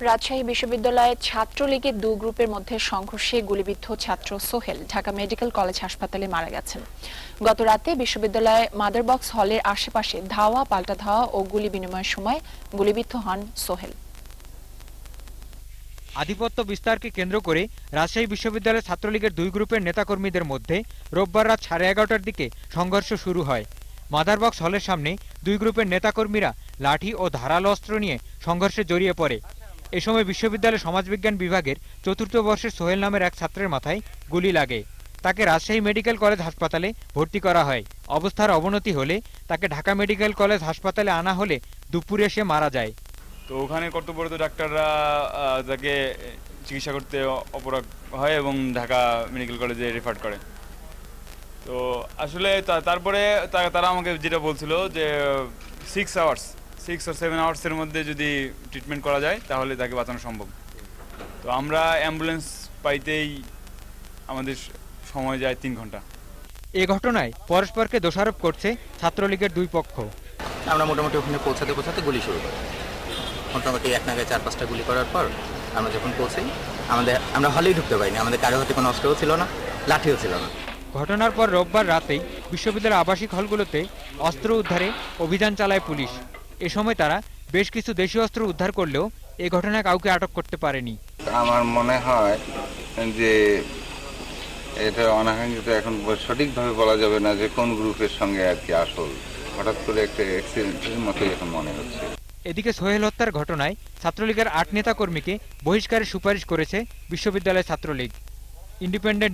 রাজশাহী বিশ্ববিদ্যালয়ে ছাত্রলীগের দুই গ্রুপের মধ্যে সংঘর্ষে গুলিবিদ্ধ ছাত্র সোহেল ঢাকা মেডিকেল কলেজ হাসপাতালে মারা গেছেন। গত রাতে বিশ্ববিদ্যালয়ে মাদারবক্স হলের আশেপাশে ধাওয়া পাল্টা ধাওয়া ও গুলি বিনিময়ের সময় গুলিবিদ্ধ হন সোহেল। আধিপত্য বিস্তারকে কেন্দ্র করে রাজশাহী বিশ্ববিদ্যালয়ের ছাত্রলীগের দুই গ্রুপের নেতাকর্মীদের মধ্যে রোববার রাত 11:30টার দিকে সংঘর্ষ শুরু হয়। মাদারবক্স হলের সামনে দুই গ্রুপের নেতাকর্মীরা লাঠি ও ধারালো অস্ত্র নিয়ে সংঘর্ষে জড়িয়ে পড়ে। এ সময় বিশ্ববিদ্যালয়ের সমাজবিজ্ঞান বিভাগের চতুর্থ বর্ষের সোহেল নামের এক ছাত্রের মাথায় গুলি লাগে। তাকে রাজশাহী মেডিকেল কলেজ হাসপাতালে ভর্তি করা হয়। অবস্থার অবনতি হলে তাকে ঢাকা মেডিকেল কলেজ হাসপাতালে আনা হলে দুপুরে সে মারা যায়। তো ওখানে কর্তব্যরত ডাক্তাররা তাকে চিকিৎসা করতে অপরাগ হয় এবং ঢাকা মেডিকেল কলেজে রেফার করে। তো আসলে তারপরে তারা আমাকে যেটা বলছিল যে 6 or 7 আওয়ার্সের মধ্যে যদি ট্রিটমেন্ট করা যায় তাহলে তাকে বাঁচানো সম্ভব। তো আমরা অ্যাম্বুলেন্স পাইতেই আমাদের সময় যায় 3 ঘন্টা। এ ঘটনায় পরস্পরকে দোষারোপ করছে ছাত্রলীগের দুই পক্ষ। আমরা মোটামুটি ওখানে পৌঁছাতে গুলি শুরু করি। মোটামুটি এক নাগায় 4-5টা গুলি করার পর আমরা যখন পৌঁছাই আমরা হলেই ঢুকতে পারিনি। আমাদের কারো হাতে কোনো অস্ত্রও ছিল না, লাঠিও ছিল না। ঘটনার পর রোববার রাতেই বিশ্ববিদ্যালয়ের আবাসিক হলগুলোতে অস্ত্র উদ্ধারে অভিযান চালায় পুলিশ। এ সময় তারা বেশ কিছু দেশীয় অস্ত্র উদ্ধার করলেও এ ঘটনায় কাউকে আটক করতে পারেনি। আমার মনে হয় যে এটা অনাকাঙ্ক্ষিত, এখন সঠিকভাবে বলা যাবে না যে কোন গ্রুপের সঙ্গে আর কি আসল, হঠাৎ করে একটা অ্যাক্সিডেন্টের মতোই এখন মনে হচ্ছে। এদিকে সোহেল হত্যার ঘটনায় ছাত্রলীগের 8 নেতাকর্মীকে বহিষ্কারের সুপারিশ করেছে বিশ্ববিদ্যালয় ছাত্রলীগ। ইন্ডিপেন্ডেন্ট